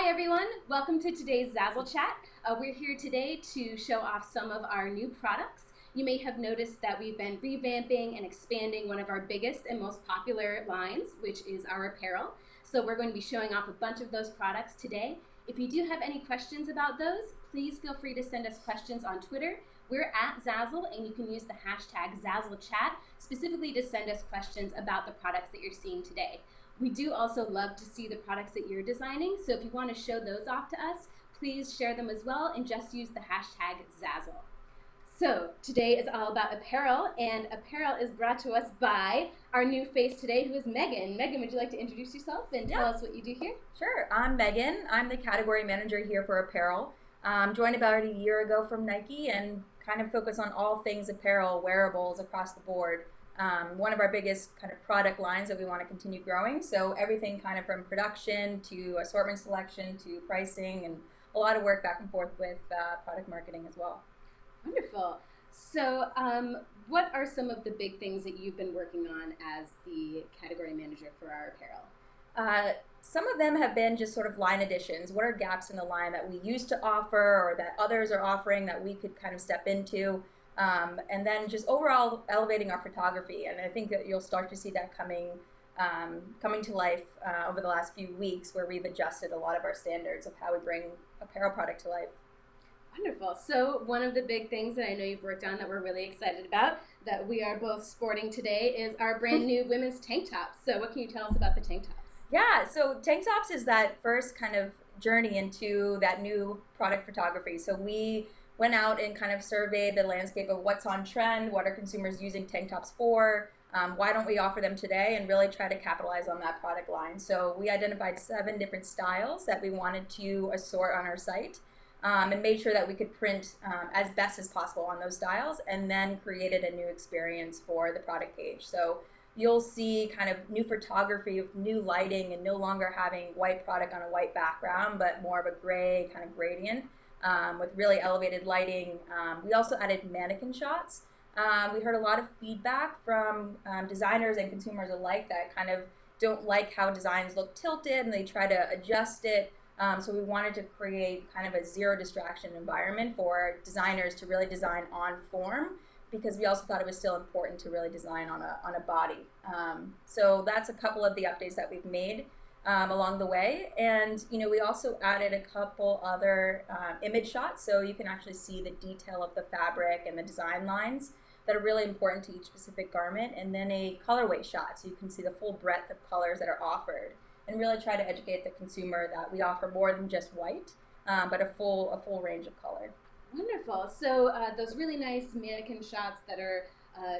Hi everyone, welcome to today's Zazzle chat. We're here today to show off some of our new products. You may have noticed that we've been revamping and expanding one of our biggest and most popular lines, which is our apparel. So we're going to be showing off a bunch of those products today. If you do have any questions about those, please feel free to send us questions on Twitter. We're at Zazzle, and you can use the hashtag ZazzleChat specifically to send us questions about the products that you're seeing today. We do also love to see the products that you're designing, so if you want to show those off to us, please share them as well and just use the hashtag Zazzle. So today is all about apparel, and apparel is brought to us by our new face today, who is Meighan. Meighan, would you like to introduce yourself and tell us what you do here? Sure, I'm Meighan. I'm the category manager here for apparel. Joined about a year ago from Nike and kind of focus on all things apparel, wearables across the board. One of our biggest kind of product lines that we want to continue growing. So everything kind of from production to assortment selection to pricing, and a lot of work back and forth with product marketing as well. Wonderful. So what are some of the big things that you've been working on as the category manager for our apparel? Some of them have been just sort of line additions. What are gaps in the line that we used to offer or that others are offering that we could kind of step into? And then just overall elevating our photography. And I think that you'll start to see that coming to life over the last few weeks, where we've adjusted a lot of our standards of how we bring apparel product to life. Wonderful. So one of the big things that I know you've worked on that we're really excited about, that we are both sporting today, is our brand new women's tank tops. So what can you tell us about the tank tops? Yeah, so tank tops is that first kind of journey into that new product photography. So we went out and kind of surveyed the landscape of what's on trend, what are consumers using tank tops for, why don't we offer them today, and really try to capitalize on that product line. So we identified 7 different styles that we wanted to assort on our site, and made sure that we could print as best as possible on those styles, and then created a new experience for the product page. So you'll see kind of new photography with new lighting and no longer having white product on a white background, but more of a gray kind of gradient. With really elevated lighting. We also added mannequin shots. We heard a lot of feedback from designers and consumers alike that kind of don't like how designs look tilted and they try to adjust it. So we wanted to create kind of a zero distraction environment for designers to really design on form, because we also thought it was still important to really design on a body. So that's a couple of the updates that we've made along the way. And we also added a couple other image shots, so you can actually see the detail of the fabric and the design lines that are really important to each specific garment, and then a colorway shot, so you can see the full breadth of colors that are offered, and really try to educate the consumer that we offer more than just white, but a full range of color. Wonderful. So those really nice mannequin shots that are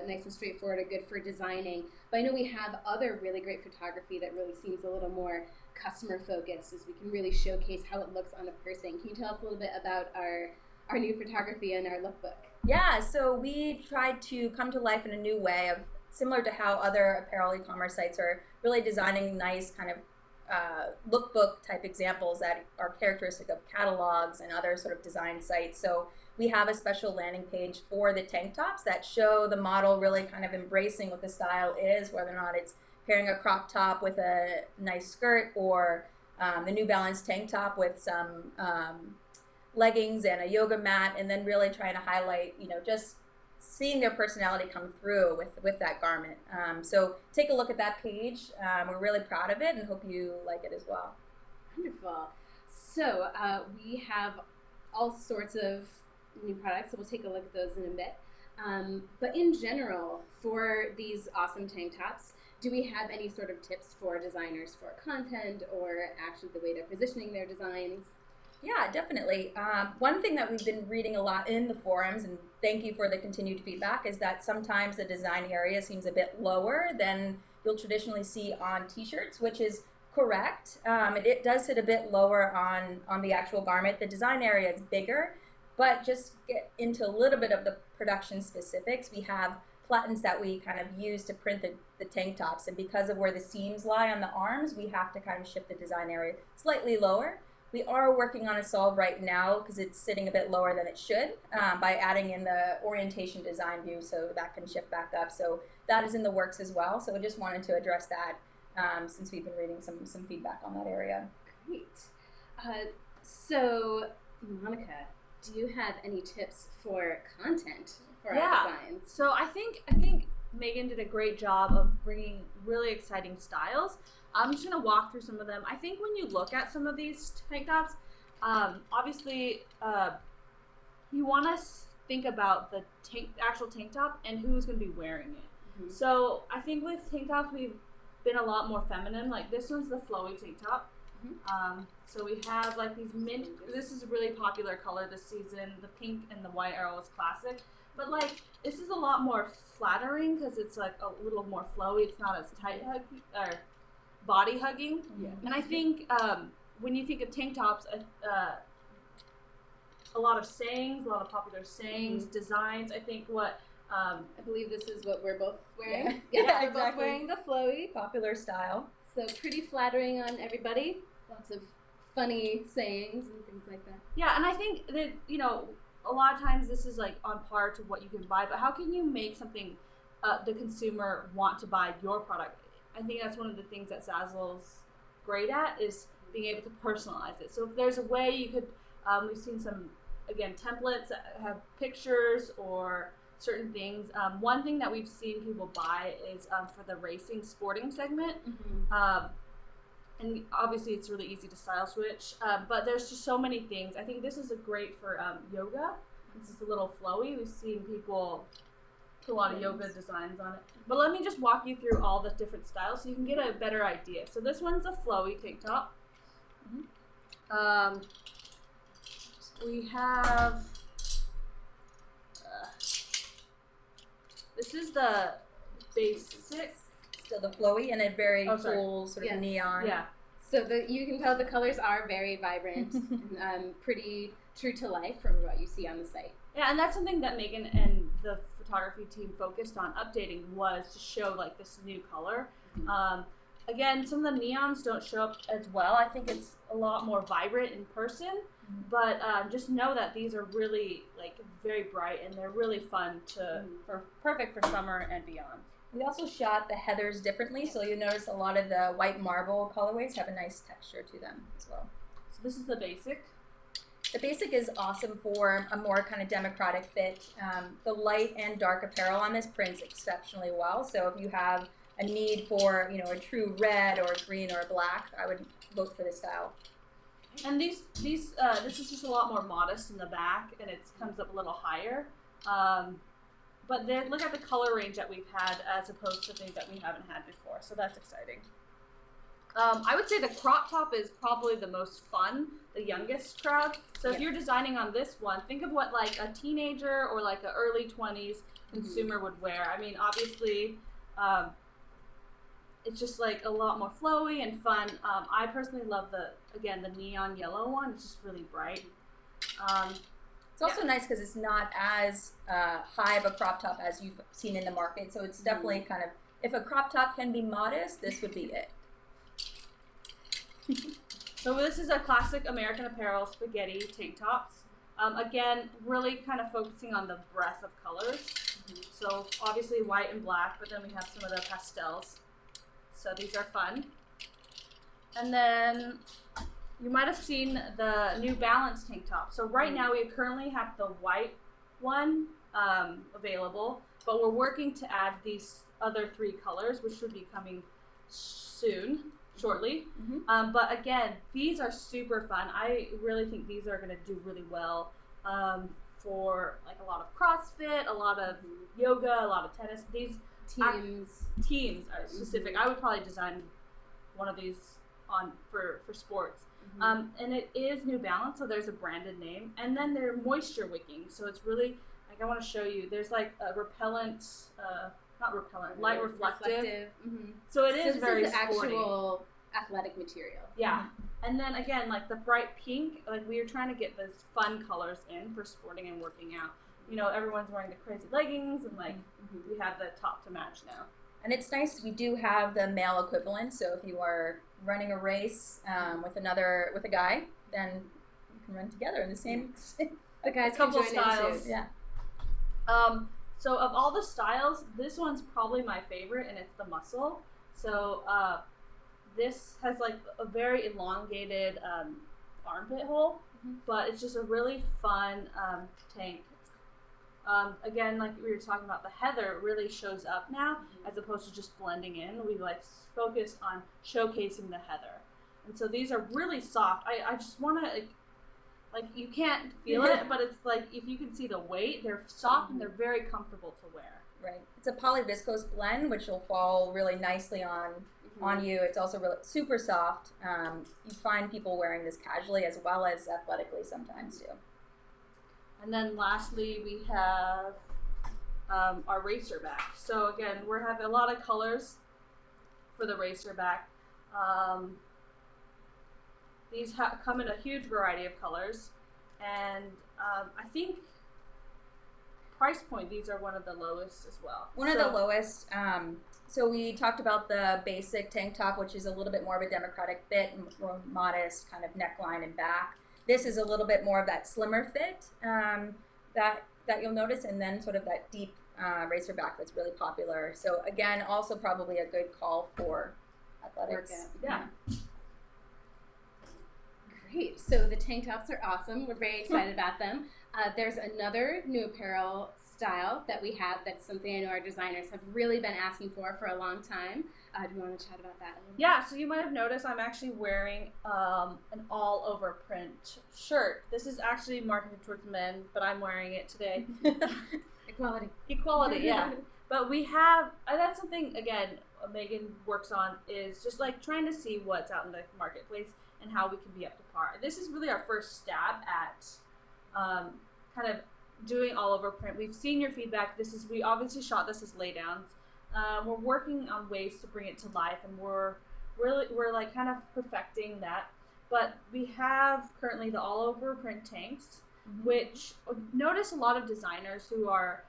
nice and straightforward are good for designing. But I know we have other really great photography that really seems a little more customer focused, as we can really showcase how it looks on a person. Can you tell us a little bit about our new photography and our lookbook? Yeah, so we tried to come to life in a new way, of similar to how other apparel e-commerce sites are really designing nice kind of lookbook type examples that are characteristic of catalogs and other sort of design sites. So we have a special landing page for the tank tops that show the model really kind of embracing what the style is, whether or not it's pairing a crop top with a nice skirt, or the New Balance tank top with some leggings and a yoga mat, and then really trying to highlight, just seeing their personality come through with that garment. So take a look at that page. We're really proud of it and hope you like it as well. Wonderful. So we have all sorts of new products, so we'll take a look at those in a bit. But in general, for these awesome tank tops, do we have any sort of tips for designers for content, or actually the way they're positioning their designs? Yeah, definitely. One thing that we've been reading a lot in the forums, and thank you for the continued feedback, is that sometimes the design area seems a bit lower than you'll traditionally see on t-shirts, which is correct. It does sit a bit lower on the actual garment. The design area is bigger, but just get into a little bit of the production specifics. We have platens that we kind of use to print the tank tops, and because of where the seams lie on the arms, we have to kind of shift the design area slightly lower. We are working on a solve right now, because it's sitting a bit lower than it should, by adding in the orientation design view, so that can shift back up. So that is in the works as well. So we just wanted to address that since we've been reading some feedback on that area. Great. So, Monica, do you have any tips for content for our designs? So I think Meighan did a great job of bringing really exciting styles. I'm just gonna walk through some of them. I think when you look at some of these tank tops, obviously you want to think about the actual tank top and who's gonna be wearing it. Mm-hmm. So I think with tank tops we've been a lot more feminine. Like this one's the flowy tank top. So we have like these mint. This is a really popular color this season. The pink and the white are always classic, but like this is a lot more flattering because it's like a little more flowy. It's not as tight or body hugging. Yeah. And I think when you think of tank tops, a lot of sayings, a lot of popular sayings, designs. I think what I believe this is what we're both wearing. Yeah, we're exactly. both wearing the flowy, popular style. So pretty flattering on everybody. Lots of funny sayings and things like that. Yeah, and I think that, you know, a lot of times this is like on par to what you can buy, but how can you make something the consumer want to buy your product? I think that's one of the things that Zazzle's great at is being able to personalize it. So if there's a way you could, we've seen some, again, templates that have pictures or certain things. One thing that we've seen people buy is for the racing sporting segment. And obviously it's really easy to style switch, but there's just so many things. I think this is a great for yoga. This is a little flowy. We've seen people put a lot of yoga designs on it. But let me just walk you through all the different styles so you can get a better idea. So this one's a flowy tank top. We have, this is the basic. Still the flowy and a very cool sort of neon. Yeah. So you can tell the colors are very vibrant and pretty true to life from what you see on the site. Yeah, and that's something that Meighan and the photography team focused on updating was to show like this new color. Again, some of the neons don't show up as well. I think it's a lot more vibrant in person, but just know that these are really like very bright and they're really fun perfect for summer and beyond. We also shot the heathers differently, so you notice a lot of the white marble colorways have a nice texture to them as well. So this is the basic. The basic is awesome for a more kind of democratic fit. The light and dark apparel on this prints exceptionally well. So if you have a need for, you know, a true red or green or black, I would vote for this style. And this is just a lot more modest in the back, and it comes up a little higher. But then look at the color range that we've had as opposed to things that we haven't had before. So that's exciting. I would say the crop top is probably the most fun, the youngest crowd. So if you're designing on this one, think of what like a teenager or like an early 20s consumer would wear. I mean, obviously, it's just like a lot more flowy and fun. I personally love the neon yellow one. It's just really bright. It's also nice because it's not as high of a crop top as you've seen in the market. So it's definitely kind of, if a crop top can be modest, this would be it. So this is a classic American Apparel spaghetti tank tops. Again, really kind of focusing on the breadth of colors. So obviously white and black, but then we have some of the pastels. So these are fun. And then you might have seen the New Balance tank top. So right now we currently have the white one available, but we're working to add these other 3 colors, which should be coming shortly. But again, these are super fun. I really think these are going to do really well for like a lot of CrossFit, a lot of yoga, a lot of tennis. These teams are specific. I would probably design one of these for sports. And it is New Balance, so there's a branded name, and then they're moisture wicking, so it's really like, I want to show you, there's like a repellent, light reflective. So it is very sporty. Actual athletic material. Yeah. And then again, like the bright pink, like we were trying to get those fun colors in for sporting and working out. You know, everyone's wearing the crazy leggings, and like we have the top to match now. And it's nice, we do have the male equivalent, so if you are running a race with a guy, then you can run together in the same the guys couple can join styles. in too. Yeah. So of all the styles, this one's probably my favorite, and it's the muscle. So this has like a very elongated armpit hole, but it's just a really fun tank. Again, like we were talking about, the heather really shows up now as opposed to just blending in. We like focus on showcasing the heather, and so these are really soft. I just want to like you can't feel it, but it's like if you can see the weight, they're soft and they're very comfortable to wear. Right. It's a polyviscose blend, which will fall really nicely on you. It's also really super soft. You find people wearing this casually as well as athletically sometimes too. And then lastly, we have our racerback. So again, we're having a lot of colors for the racerback. These come in a huge variety of colors, and I think price point, these are one of the lowest as well. One of the lowest. So we talked about the basic tank top, which is a little bit more of a democratic fit, more modest kind of neckline and back. This is a little bit more of that slimmer fit that you'll notice, and then sort of that deep racerback that's really popular. So again, also probably a good call for athletics. Yeah. Great. So the tank tops are awesome. We're very excited about them. There's another new apparel style that we have that's something I know our designers have really been asking for a long time. Do you want to chat about that a little bit? Yeah, so you might have noticed I'm actually wearing an all-over print shirt. This is actually marketed towards men, but I'm wearing it today. Equality, yeah. But we have, that's something, again, Meighan works on, is just like trying to see what's out in the marketplace and how we can be up to par. This is really our first stab at kind of doing all over print. We've seen your feedback. We obviously shot this as laydowns. We're working on ways to bring it to life, and we're like kind of perfecting that. But we have currently the all over print tanks, which notice a lot of designers who are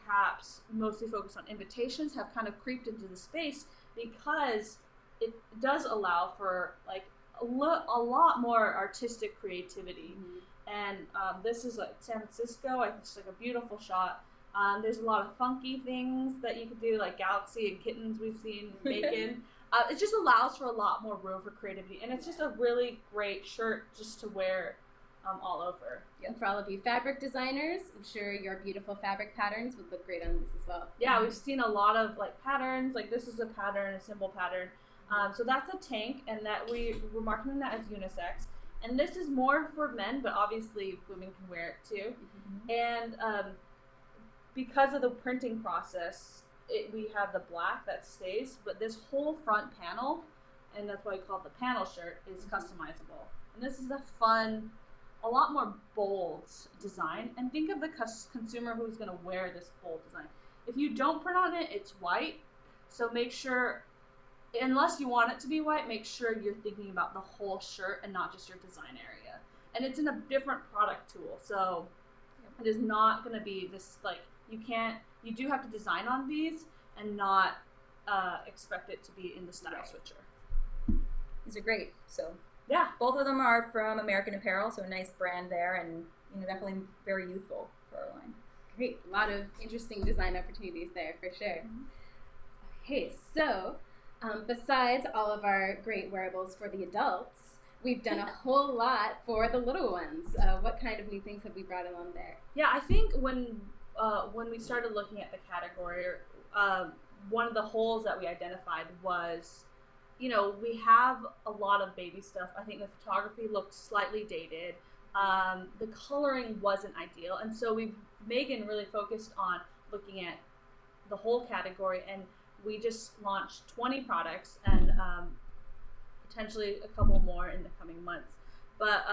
perhaps mostly focused on invitations have kind of creeped into the space because it does allow for like a lot more artistic creativity. And this is like San Francisco. I think it's like a beautiful shot. There's a lot of funky things that you could do, like Galaxy and Kittens we've seen Meighan. It just allows for a lot more room for creativity, and it's just a really great shirt just to wear all over. And for all of you fabric designers, I'm sure your beautiful fabric patterns would look great on this as well. Yeah, we've seen a lot of like patterns. Like this is a pattern, a simple pattern. So that's a tank, and that we're marketing that as unisex. And this is more for men, but obviously women can wear it too. And because of the printing process, we have the black that stays, but this whole front panel, and that's why we call it the panel shirt, is customizable. And this is a fun, a lot more bold design. And think of the consumer who's going to wear this bold design. If you don't print on it, it's white. So make sure, unless you want it to be white, make sure you're thinking about the whole shirt and not just your design area. And it's in a different product tool, so it is not going to be this, like, you do have to design on these and not expect it to be in the style switcher. These are great. So yeah, both of them are from American Apparel, so a nice brand there, and definitely very youthful for our line. Great, a lot of interesting design opportunities there for sure. Okay, so besides all of our great wearables for the adults, we've done a whole lot for the little ones. What kind of new things have we brought along there? Yeah, I think when we started looking at the category, one of the holes that we identified was, we have a lot of baby stuff. I think the photography looked slightly dated. The coloring wasn't ideal. And so Meighan really focused on looking at the whole category, and we just launched 20 products and potentially a couple more in the coming months. But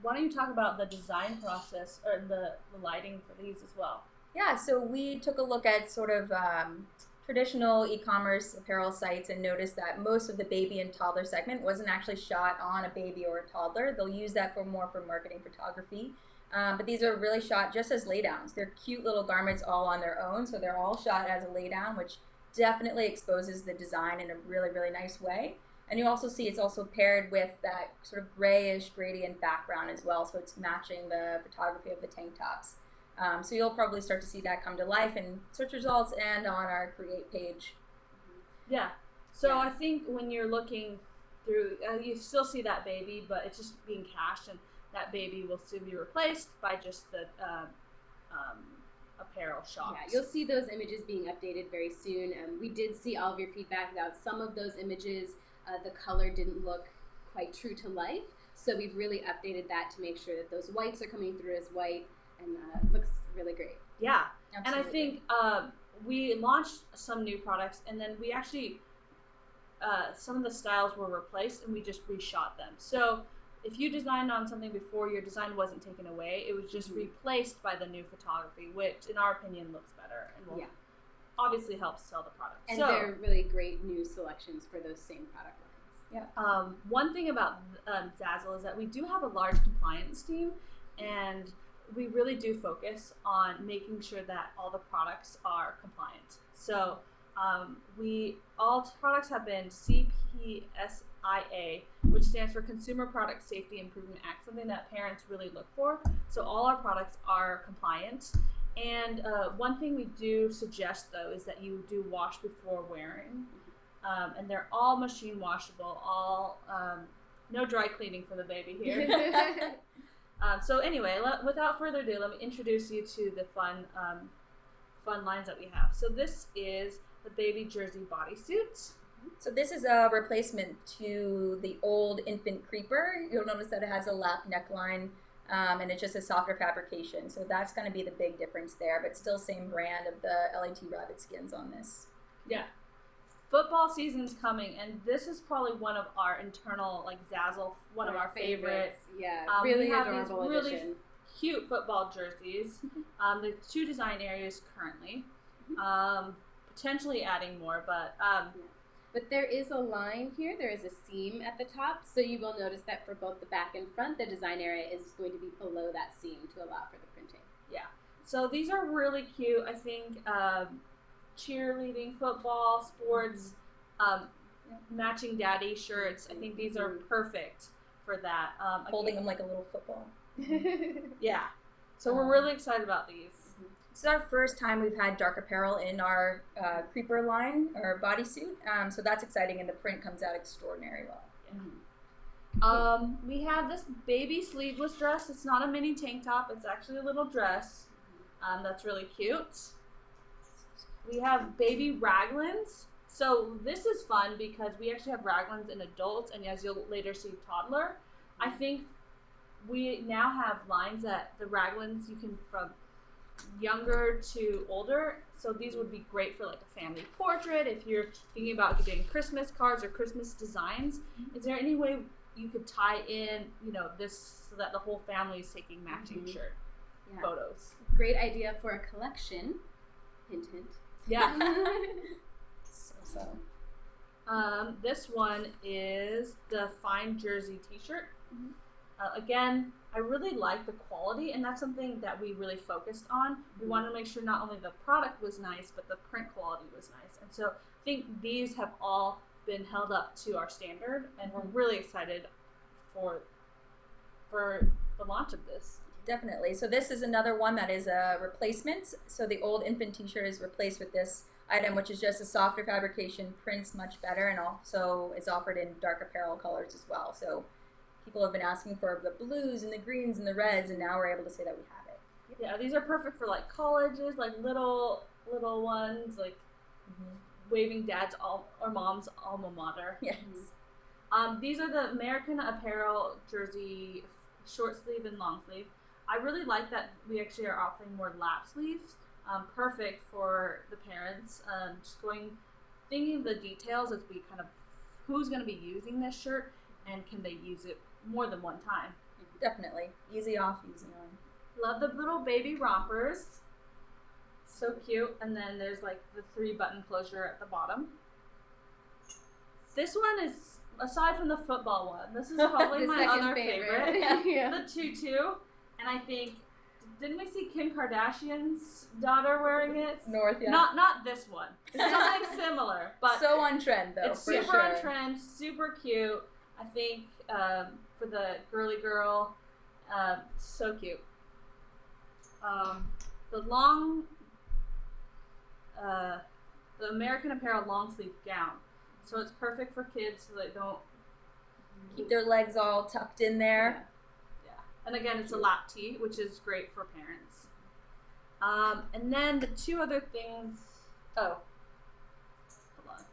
why don't you talk about the design process or the lighting for these as well? Yeah, so we took a look at sort of traditional e-commerce apparel sites and noticed that most of the baby and toddler segment wasn't actually shot on a baby or a toddler. They'll use that for marketing photography. But these are really shot just as laydowns. They're cute little garments all on their own, so they're all shot as a laydown, which definitely exposes the design in a really, really nice way. And you also see it's also paired with that sort of grayish gradient background as well, so it's matching the photography of the tank tops. So you'll probably start to see that come to life in search results and on our Create page. Yeah. So I think when you're looking through. You still see that baby, but it's just being cashed, and that baby will soon be replaced by just the apparel shot. Yeah, you'll see those images being updated very soon. We did see all of your feedback about some of those images. The color didn't look quite true to life, so we've really updated that to make sure that those whites are coming through as white, and looks really great. Yeah, Absolutely. and I think we launched some new products, and then we actually some of the styles were replaced, and we just reshot them. So if you designed on something before, your design wasn't taken away. It was just replaced by the new photography, which, in our opinion, looks better and will obviously help sell the product. And so, they're really great new selections for those same product lines. Yeah. One thing about Zazzle is that we do have a large compliance team, and we really do focus on making sure that all the products are compliant. So all products have been CPSIA, which stands for Consumer Product Safety Improvement Act, something that parents really look for. So all our products are compliant. And one thing we do suggest, though, is that you do wash before wearing. And they're all machine washable, all no dry cleaning for the baby here. So anyway, without further ado, let me introduce you to the fun lines that we have. So this is the baby jersey bodysuit. So this is a replacement to the old infant creeper. You'll notice that it has a lap neckline, and it's just a softer fabrication. So that's going to be the big difference there, but still same brand of the LAT rabbit skins on this. Yeah. Football season's coming, and this is probably one of our internal, like Zazzle, one of our favorites. Yeah, Really really have adorable these really edition. cute football jerseys. There's 2 design areas currently. Potentially adding more, but But there is a line here. There is a seam at the top, so you will notice that for both the back and front, the design area is going to be below that seam to allow for the printing. yeah. So these are really cute. I think cheerleading, football, sports, matching daddy shirts. I think these are perfect for that. Holding them like a little football. Yeah. So we're really excited about these. This is our first time we've had dark apparel in our creeper line, or bodysuit. So that's exciting, and the print comes out extraordinary well. We have this baby sleeveless dress. It's not a mini tank top. It's actually a little dress. That's really cute. We have baby raglans. So this is fun because we actually have raglans in adults, and as you'll later see, toddler. I think we now have lines that the raglans you can from younger to older. So these would be great for like a family portrait if you're thinking about getting Christmas cards or Christmas designs. Is there any way you could tie in, this so that the whole family is taking matching shirt photos? Great idea for a collection. Hint, hint. Yeah. So. This one is the Fine Jersey t-shirt. Again, I really like the quality, and that's something that we really focused on. We wanted to make sure not only the product was nice, but the print quality was nice. And so I think these have all been held up to our standard, and we're really excited for the launch of this. Definitely. So this is another one that is a replacement. So the old infant t-shirt is replaced with this item, which is just a softer fabrication, prints much better, and also is offered in dark apparel colors as well. So people have been asking for the blues and the greens and the reds, and now we're able to say that we have it. Yeah, these are perfect for like colleges, like little ones, like waving dad's or mom's alma mater. Yes. These are the American Apparel jersey, short sleeve and long sleeve. I really like that we actually are offering more lap sleeves. Perfect for the parents. Thinking of the details as we kind of who's going to be using this shirt and can they use it more than one time. Definitely. Easy off, easy on. Love the little baby rompers. So cute. And then there's like the 3-button closure at the bottom. This one is, aside from the football one, this is probably my other favorite. The tutu. And I think, didn't we see Kim Kardashian's daughter wearing it? North, yeah. Not this one. It's something similar, but so on trend though. it's super on trend, super cute. I think for the girly girl, so cute. The American Apparel long sleeve gown. So it's perfect for kids so they don't keep their legs all tucked in there. Yeah. And again, it's a lap tee, which is great for parents. And then the two other things. Oh, hold on.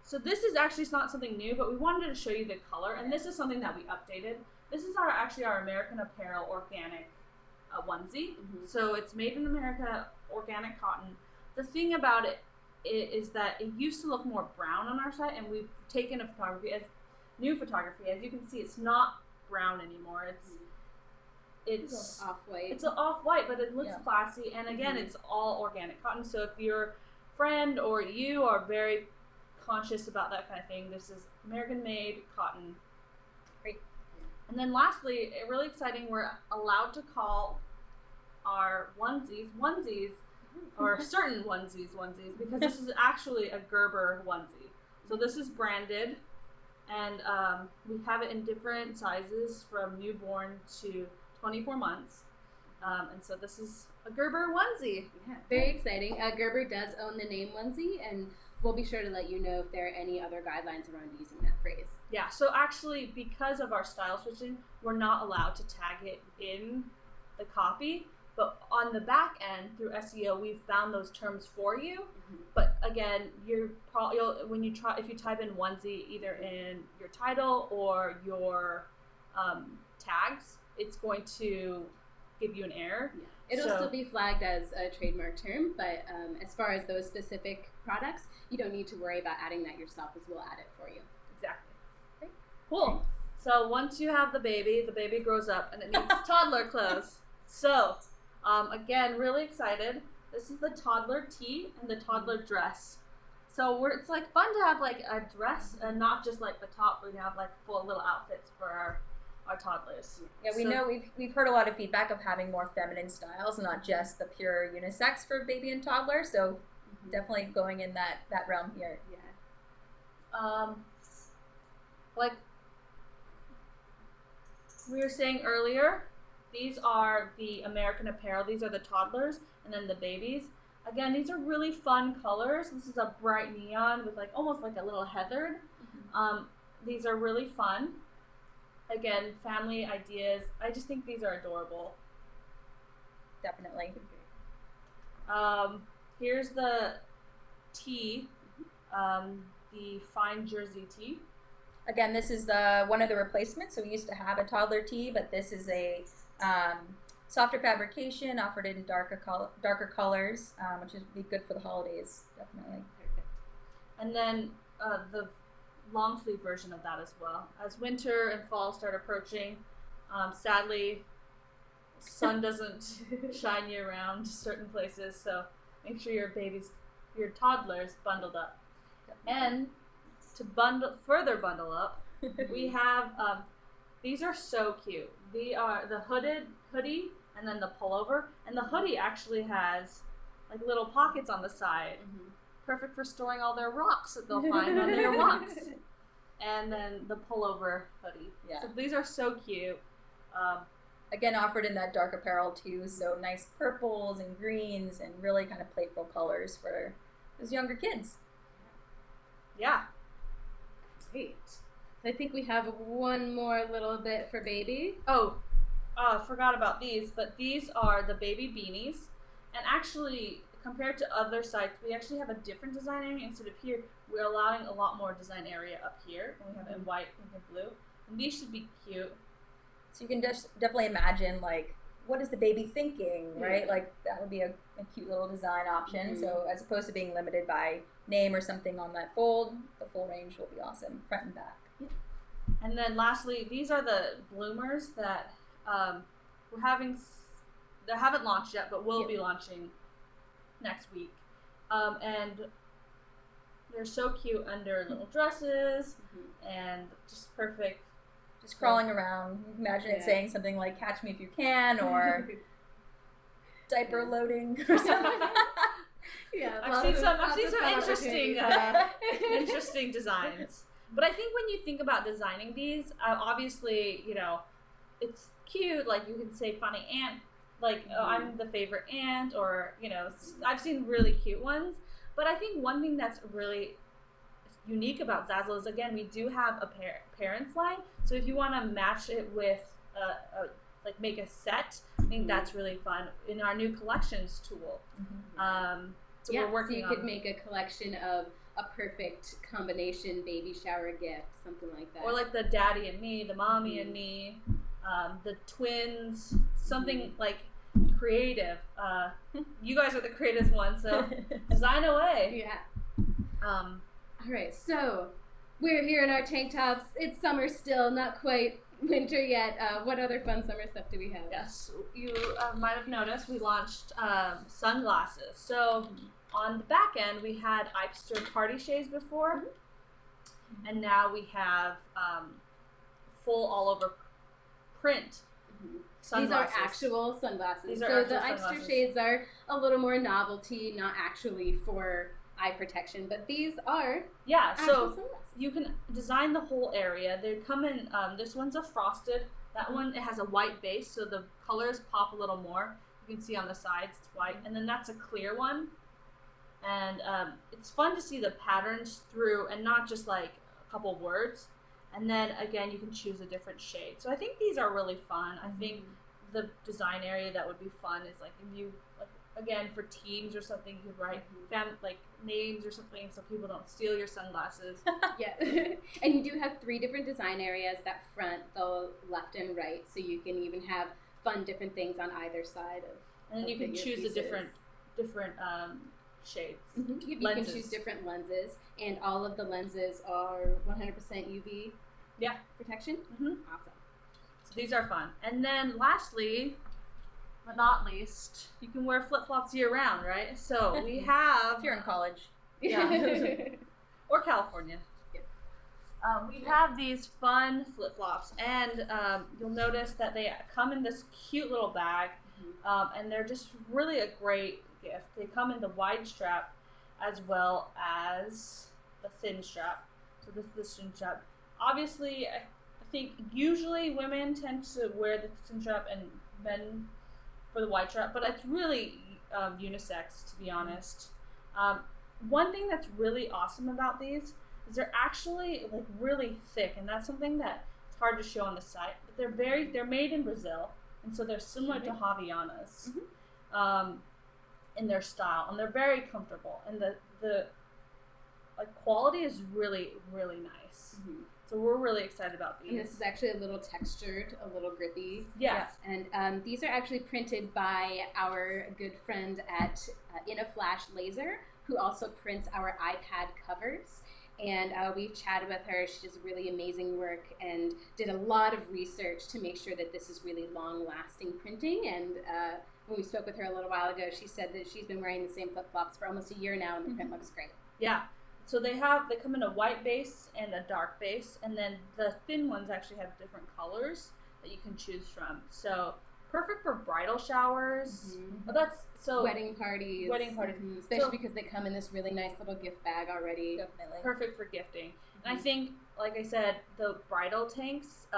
So this is actually not something new, but we wanted to show you the color, and this is something that we updated. This is our American Apparel organic onesie. So it's made in America, organic cotton. The thing about it is that it used to look more brown on our site, and we've taken a new photography. As you can see, it's not brown anymore. It's off-white. It's off-white, but it looks classy. And again, it's all organic cotton. So if your friend or you are very conscious about that kind of thing, this is American-made cotton. Great. And then lastly, really exciting, we're allowed to call our onesies, or certain onesies, because this is actually a Gerber onesie. So this is branded, and we have it in different sizes from newborn to 24 months. And so this is a Gerber onesie. Yeah, very exciting. Gerber does own the name onesie, and we'll be sure to let you know if there are any other guidelines around using that phrase. Yeah, so actually, because of our style switching, we're not allowed to tag it in the copy. But on the back end, through SEO, we've found those terms for you. But again, if you type in onesie either in your title or your tags, it's going to give you an error. Yeah. It'll still be flagged as a trademark term, but as far as those specific products, you don't need to worry about adding that yourself, as we'll add it for you. Exactly. Okay. Cool. So once you have the baby grows up and it needs toddler clothes. So again, really excited. This is the toddler tee and the toddler dress. So it's like fun to have like a dress and not just like the top. We have like full little outfits for our toddlers. Yeah, we know we've heard a lot of feedback of having more feminine styles, not just the pure unisex for baby and toddler. So definitely going in that realm here. Yeah. Like we were saying earlier, these are the American Apparel. These are the toddlers, and then the babies. Again, these are really fun colors. This is a bright neon with like almost like a little heathered. These are really fun. Again, family ideas. I just think these are adorable. Definitely. Here's the tee, the fine jersey tee. Again, this is one of the replacements. So we used to have a toddler tee, but this is a softer fabrication offered in darker colors, which would be good for the holidays, definitely. Perfect. And then the long sleeve version of that as well. As winter and fall start approaching, sadly, sun doesn't shine year round certain places, so make sure your toddler's bundled up. Definitely. And to further bundle up, we have these are so cute. They are the hoodie and then the pullover, and the hoodie actually has like little pockets on the side. Perfect for storing all their rocks that they'll find on their walks. And then the pullover hoodie. Yeah. So these are so cute. Again, offered in that dark apparel too, so nice purples and greens and really kind of playful colors for those younger kids. Yeah. Great. So I think we have one more little bit for baby. Oh, forgot about these, but these are the baby beanies. And actually, compared to other sites, we actually have a different design area. Instead of here, we're allowing a lot more design area up here. And we have it in white, pink, and blue. And these should be cute. So you can definitely imagine, like, what is the baby thinking, right? Yeah. Like, that would be a cute little design option. So as opposed to being limited by name or something on that fold, the full range will be awesome, front and back. Yeah. And then lastly, these are the bloomers that they haven't launched yet, but will be launching next week. And they're so cute under little dresses and just perfect. Just crawling around. Imagine it saying something like "Catch me if you can" or diaper loading or something. Yeah, I've seen some interesting designs. But I think when you think about designing these, obviously, it's cute. Like you can say funny aunt, like oh, I'm the favorite aunt, or I've seen really cute ones. But I think one thing that's really unique about Zazzle is, again, we do have a parents line. So if you want to match it with like make a set, I think that's really fun in our new collections tool. So we're working so you could make a collection of a perfect combination baby shower gift, something like that. Or like the daddy and me, the mommy and me, the twins, something like creative. You guys are the creative ones, so design away. Yeah. All right, so we're here in our tank tops. It's summer still, not quite winter yet. What other fun summer stuff do we have? Yes, you might have noticed we launched sunglasses. So on the back end, we had Ipster party shades before, and now we have full all over print sunglasses. These are actual sunglasses. These are so actual the Ipster sunglasses. shades are a little more novelty, not actually for eye protection, but these are actual So sunglasses. you can design the whole area. They come in, this one's a frosted. That one, it has a white base, so the colors pop a little more. You can see on the sides, it's white. And then that's a clear one. And it's fun to see the patterns through and not just like a couple words. And then again, you can choose a different shade. So I think these are really fun. I think the design area that would be fun is like if you, like, again, for teams or something, you could write like names or something so people don't steal your sunglasses. Yeah. And you do have 3 different design areas, that front, the left and right, so you can even have fun different things on either side of. And then you can choose the different shades. You can choose different lenses, and all of the lenses are 100% UV protection. Awesome. So these are fun. And then lastly, but not least, you can wear flip-flops year-round, right? So we have... If you're in college. Or California. We have these fun flip-flops, and you'll notice that they come in this cute little bag, and they're just really a great gift. They come in the wide strap as well as the thin strap. So this is the thin strap. Obviously, I think usually women tend to wear the thin strap and men for the wide strap, but it's really unisex, to be honest. One thing that's really awesome about these is they're actually like really thick, and that's something that it's hard to show on the site. But they're made in Brazil, and so they're similar to Havaianas in their style, and they're very comfortable, and the like quality is really, really nice. So we're really excited about these. And this is actually a little textured, a little grippy. Yeah. And these are actually printed by our good friend at In a Flash Laser, who also prints our iPad covers. And we've chatted with her. She does really amazing work and did a lot of research to make sure that this is really long-lasting printing. And when we spoke with her a little while ago, she said that she's been wearing the same flip-flops for almost a year now, and the print looks great. Yeah. So they come in a white base and a dark base, and then the thin ones actually have different colors that you can choose from. So perfect for bridal showers. Wedding parties. Especially because they come in this really nice little gift bag already. Definitely. Perfect for gifting. And I think, like I said, the bridal tanks,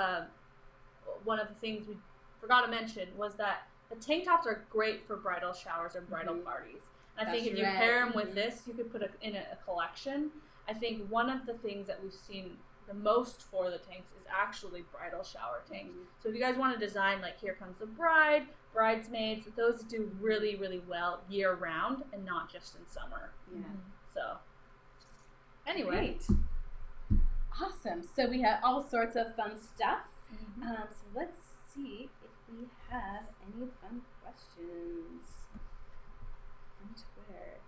one of the things we forgot to mention was that the tank tops are great for bridal showers or bridal parties. I think if you pair them with this, you could put it in a collection. I think one of the things that we've seen the most for the tanks is actually bridal shower tanks. So if you guys want to design like Here Comes the Bride, Bridesmaids, those do really, really well year round and not just in summer. Yeah. So anyway. Great. Awesome. So we have all sorts of fun stuff. So let's see if we have any fun questions from Twitter.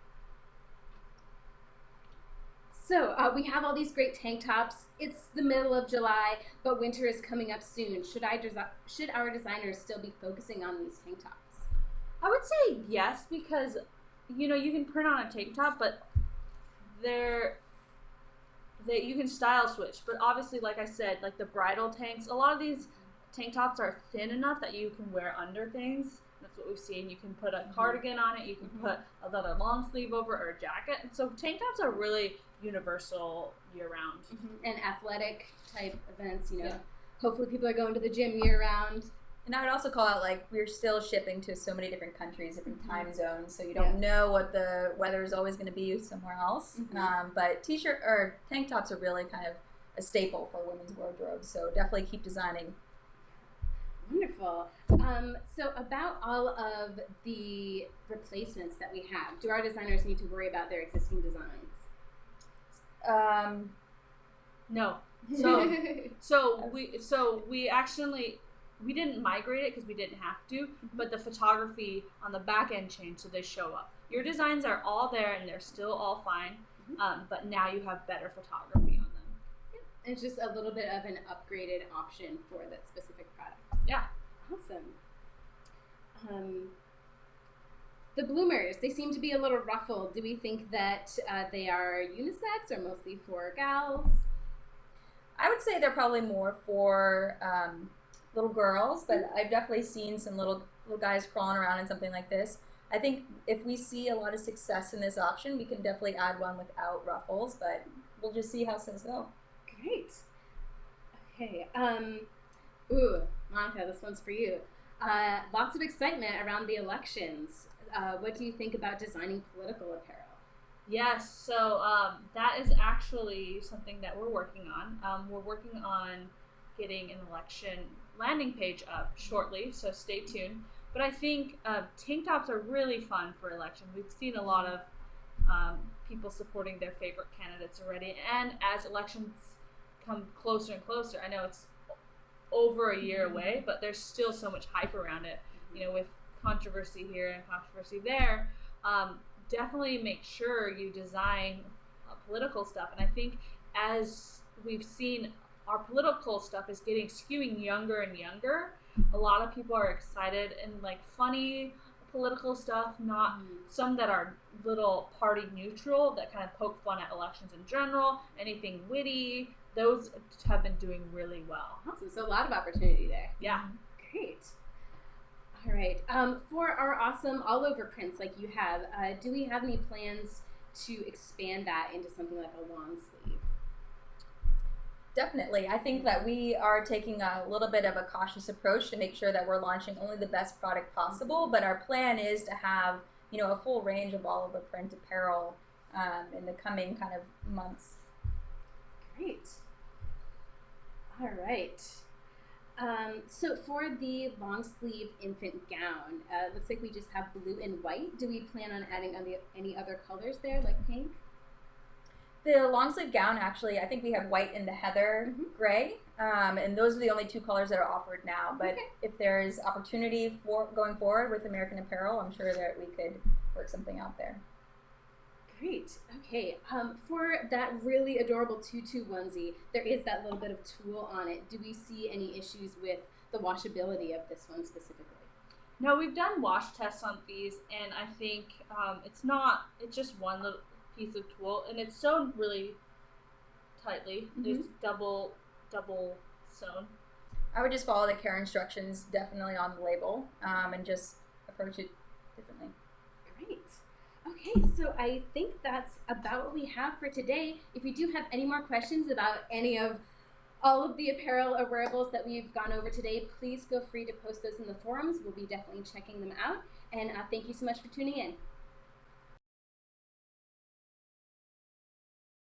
So we have all these great tank tops. It's the middle of July, but winter is coming up soon. Should our designers still be focusing on these tank tops? I would say yes, because you can print on a tank top, but you can style switch. But obviously, like I said, like the bridal tanks, a lot of these tank tops are thin enough that you can wear under things. That's what we've seen. You can put a cardigan on it. You can put another long sleeve over or a jacket. And so tank tops are really universal year round. And athletic type events, Hopefully people are going to the gym year round. And I would also call out, like, we're still shipping to so many different countries, different Mm-hmm. time zones, so you don't know what the weather is always going to be somewhere else. Mm-hmm. But t-shirt or tank tops are really kind of a staple for women's wardrobes, so definitely keep designing. Wonderful. So about all of the replacements that we have, do our designers need to worry about their existing designs? No. We didn't migrate it because we didn't have to, but the photography on the back end changed, so they show up. Your designs are all there and they're still all fine, but now you have better photography on them. And it's just a little bit of an upgraded option for that specific product. Yeah. Awesome. The bloomers, they seem to be a little ruffled. Do we think that they are unisex or mostly for gals? I would say they're probably more for little girls, but I've definitely seen some little guys crawling around in something like this. I think if we see a lot of success in this option, we can definitely add one without ruffles, but we'll just see how things go. Great. Okay. Monica, this one's for you. Lots of excitement around the elections. What do you think about designing political apparel? Yes, so that is actually something that we're working on. We're working on getting an election landing page up shortly, so stay tuned. But I think tank tops are really fun for elections. We've seen a lot of people supporting their favorite candidates already, and as elections come closer and closer, I know it's over a year away, but there's still so much hype around it, you know, with controversy here and controversy there. Definitely make sure you design political stuff. And I think as we've seen, our political stuff is skewing younger and younger. A lot of people are excited and like funny political stuff, not some that are little party neutral that kind of poke fun at elections in general, anything witty. Those have been doing really well. Awesome. So a lot of opportunity there. Yeah. Great. All right. For our awesome all over prints like you have, do we have any plans to expand that into something like a long sleeve? Definitely. I think that we are taking a little bit of a cautious approach to make sure that we're launching only the best product possible, but our plan is to have, you know, a full range of all of the print apparel in the coming kind of months. Great. All right. So for the long sleeve infant gown, it looks like we just have blue and white. Do we plan on adding any other colors there, like pink? The long sleeve gown, actually, I think we have white and the heather gray, and those are the only two colors that are offered now. But if there's opportunity for going forward with American Apparel, I'm sure that we could work something out there. Great. Okay. For that really adorable tutu onesie, there is that little bit of tulle on it. Do we see any issues with the washability of this one specifically? No, we've done wash tests on these, and I think it's just one little piece of tulle, and it's sewn really tightly. It's double sewn. I would just follow the care instructions definitely on the label, and just approach it differently. Great. Okay, so I think that's about what we have for today. If you do have any more questions about any of all of the apparel or wearables that we've gone over today, please feel free to post those in the forums. We'll be definitely checking them out. And thank you so much for tuning in.